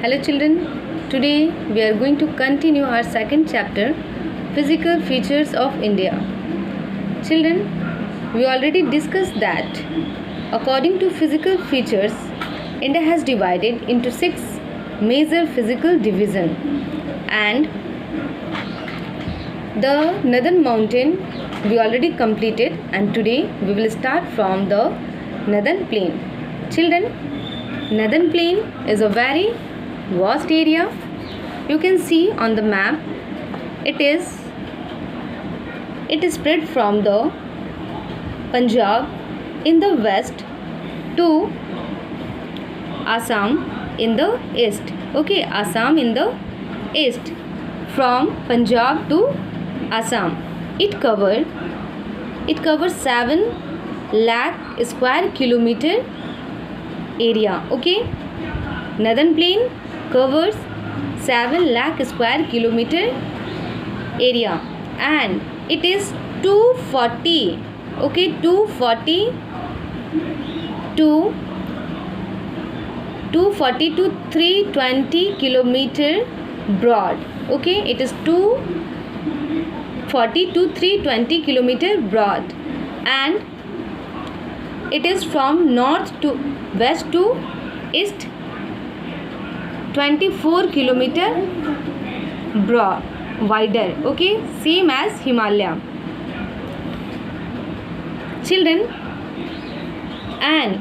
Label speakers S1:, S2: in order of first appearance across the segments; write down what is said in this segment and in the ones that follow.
S1: Hello children, today we are going to continue our second chapter, Physical Features of India. Children, we already discussed that according to physical features, India has divided into 6 major physical divisions, and the northern mountain we already completed, and today we will start from the northern plain. Children, northern plain is a very vast area. You can see on the map it is spread from the Punjab in the west to Assam in the east. Okay, Assam in the east, from Punjab to Assam. It covers 7 lakh square kilometer area. Okay, northern plain covers 7 lakh square kilometer area, and it is 240 to 320 kilometer broad. Okay, it is 240 to 320 kilometer broad, and it is from north to west to east 24 kilometer broad, wider. Okay, same as Himalaya. Children, and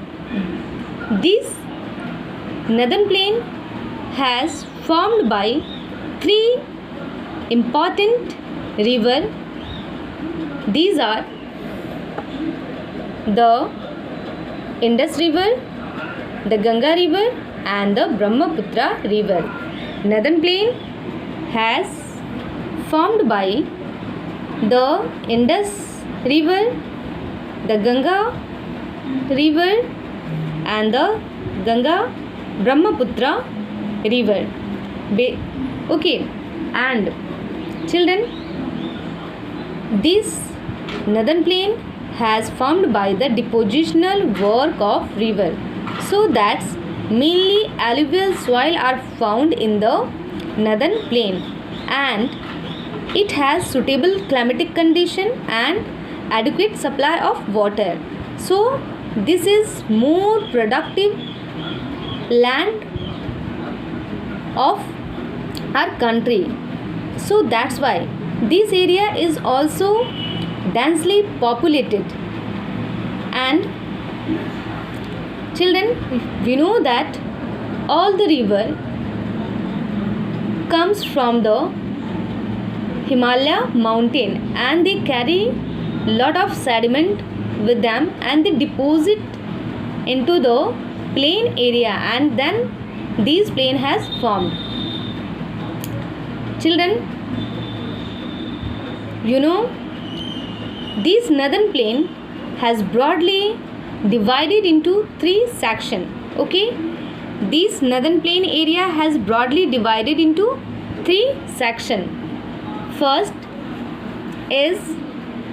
S1: this northern plain has formed by 3 important rivers. These are the Indus River, the Ganga River, and the Brahmaputra River. Northern plain has formed by the Indus River, the Ganga River, and the Ganga Brahmaputra River. Okay, and children, this northern plain has formed by the depositional work of river, so that's mainly alluvial soil are found in the northern plain, and it has suitable climatic condition and adequate supply of water. So this is more productive land of our country. So that's why this area is also densely populated. And children, we know that all the river comes from the Himalaya mountain, and they carry lot of sediment with them, and they deposit into the plain area, and then this plain has formed. Children, you know, this northern plain has broadly divided into 3 sections. Okay, this northern plain area has broadly divided into 3 sections. First is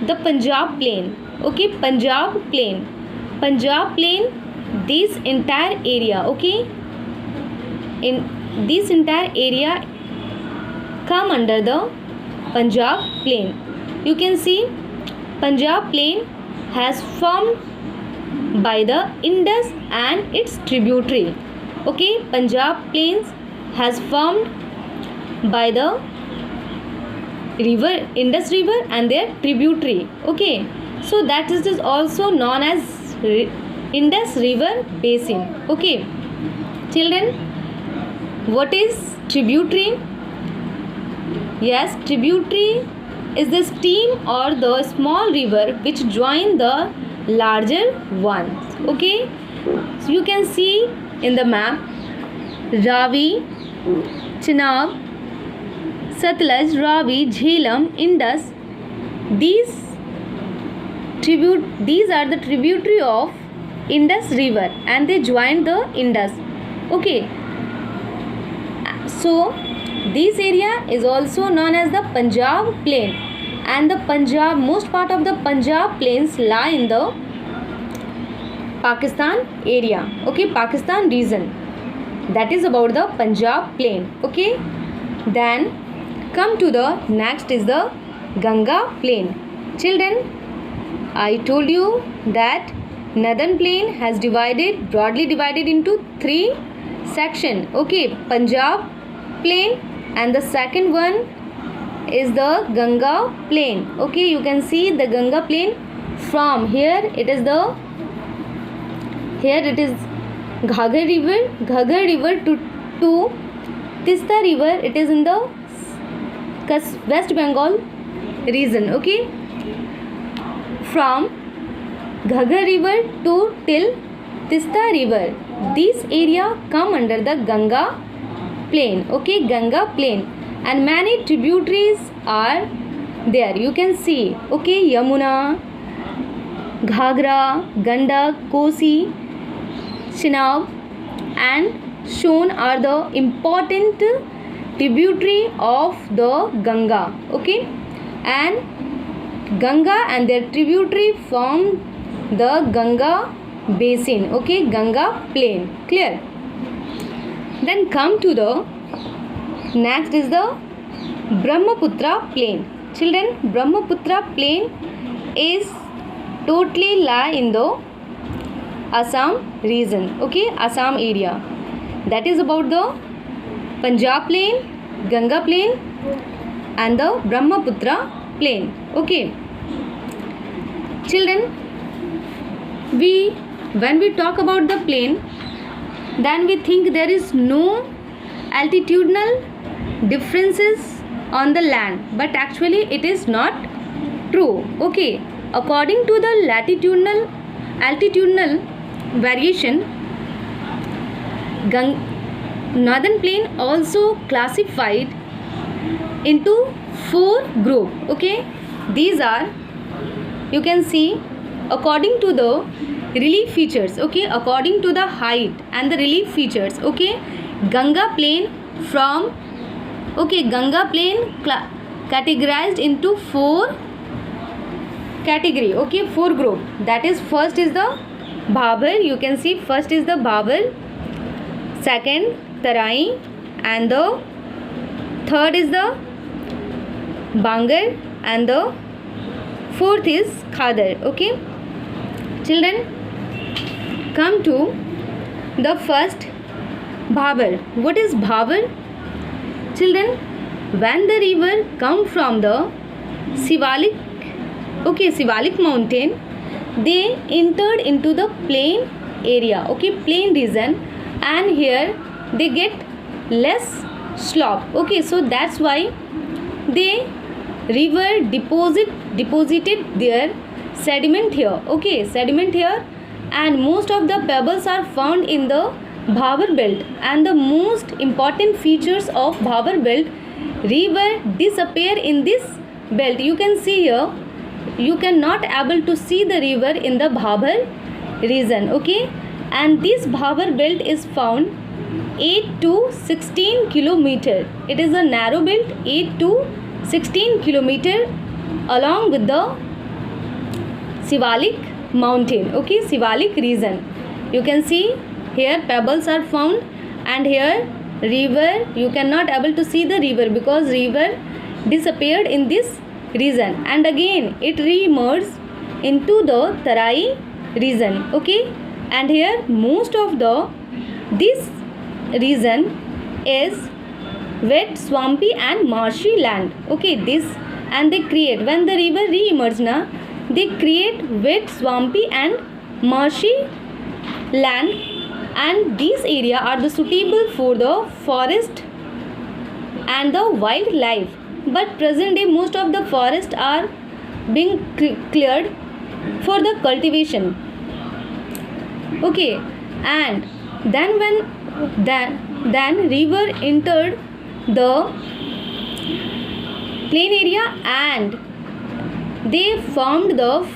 S1: the Punjab plain. Okay, Punjab plain, this entire area. Okay, in this entire area come under the Punjab plain. You can see Punjab plain has formed by the Indus and its tributary. Okay, Punjab plains has formed by the river Indus river and their tributary. Okay, so that is also known as Indus river basin. Okay, children, what is tributary? Yes, tributary is the stream or the small river which join the larger ones. Okay, so you can see in the map Ravi, Chenab, Satluj, Ravi, Jhelum, Indus. These are the tributary of Indus river, and they join the Indus. Okay, so this area is also known as the Punjab plain, and the most part of the Punjab plains lie in the Pakistan area. Okay, Pakistan region. That is about the Punjab plain. Okay. Then come to the next is the Ganga plain. Children, I told you that northern plain has broadly divided into 3 sections. Okay, Punjab plain, and the second one is the Ganga plain. Okay, you can see the Ganga plain from here. It is Ghaggar river to Tista river. It is in the West Bengal region. Okay, from Ghaggar river to till Tista river, this area come under the Ganga plain. Okay, Ganga plain, and many tributaries are there. You can see. Okay, Yamuna, Ghagra, Gandak, Kosi, Chenab, and Son are the important tributary of the Ganga. Okay, and Ganga and their tributary form the Ganga basin. Okay, Ganga plain. Clear? Then come to the next is the Brahmaputra plain. Children, Brahmaputra plain is totally lie in the Assam region. Okay, Assam area. That is about the Punjab plain, Ganga plain, and the Brahmaputra plain. Okay, children, when we talk about the plain, then we think there is no altitudinal differences on the land, but actually it is not true. Okay, according to the altitudinal variation, northern plain also classified into 4 groups. Okay, these are, you can see, according to the relief features. Okay, according to the height and the relief features. Okay, Ganga plain categorized into 4 category. Okay, 4 group. That is, first is the Bhabar. You can see first is the Bhabar, second Tarai, and the third is the Bangar, and the fourth is Khadar. Okay, children, come to the first Bhabar. What is Bhabar? Children, when the river come from the Sivalik mountain, they entered into the plain area. Okay, plain region, and here they get less slope. Okay, so that's why they river deposited their sediment here. Okay, sediment here, and most of the pebbles are found in the Bhabar belt, and the most important features of Bhabar belt, river disappear in this belt. You can see here, you cannot able to see the river in the Bhabar region. Okay, and this Bhabar belt is found 8 to 16 kilometer. It is a narrow belt, 8 to 16 kilometer, along with the Sivalik mountain. Okay, Sivalik region. You can see here pebbles are found, and here river, you cannot able to see the river because river disappeared in this region, and again it re-emerged into the Tarai region. Okay, and here most of this region is wet, swampy, and marshy land. Okay, this, and they create, when the river re-emerge na, they create wet, swampy, and marshy land, and these area are the suitable for the forest and the wildlife. But present day most of the forests are being cleared for the cultivation. Okay, and then then river entered the plain area, and they formed the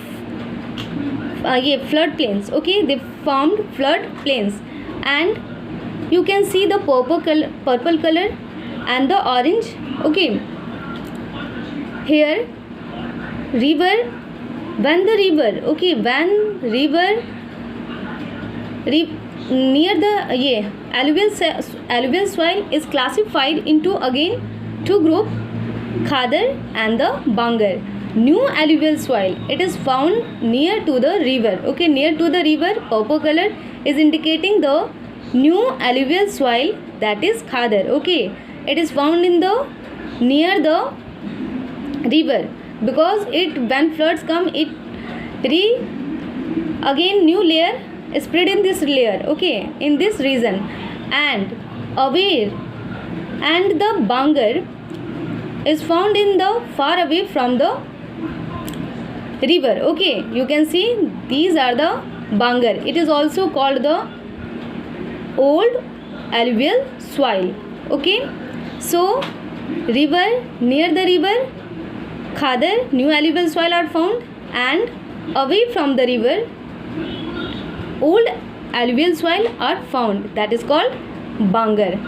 S1: flood plains. Okay, they formed flood plains, and you can see the purple color and the orange. Okay, here river, when the river, okay, when river near the ये alluvial soil is classified into again two group, khadar and the bangar. New alluvial soil, it is found near to the river. Okay, near to the river, purple color is indicating the new alluvial soil, that is khadar. Okay, it is found in the near the river, because it, when floods come, it again new layer spread in this layer, okay, in this region. And away, and the bangar is found in the far away from the river. Okay, you can see these are the bangar. It is also called the old alluvial soil. Okay, so river, near the river, khadar, new alluvial soil are found, and away from the river, old alluvial soil are found, that is called bangar.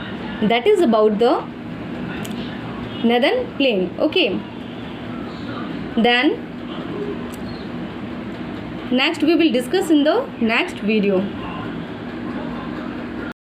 S1: That is about the northern plain. Okay, then next we will discuss in the next video.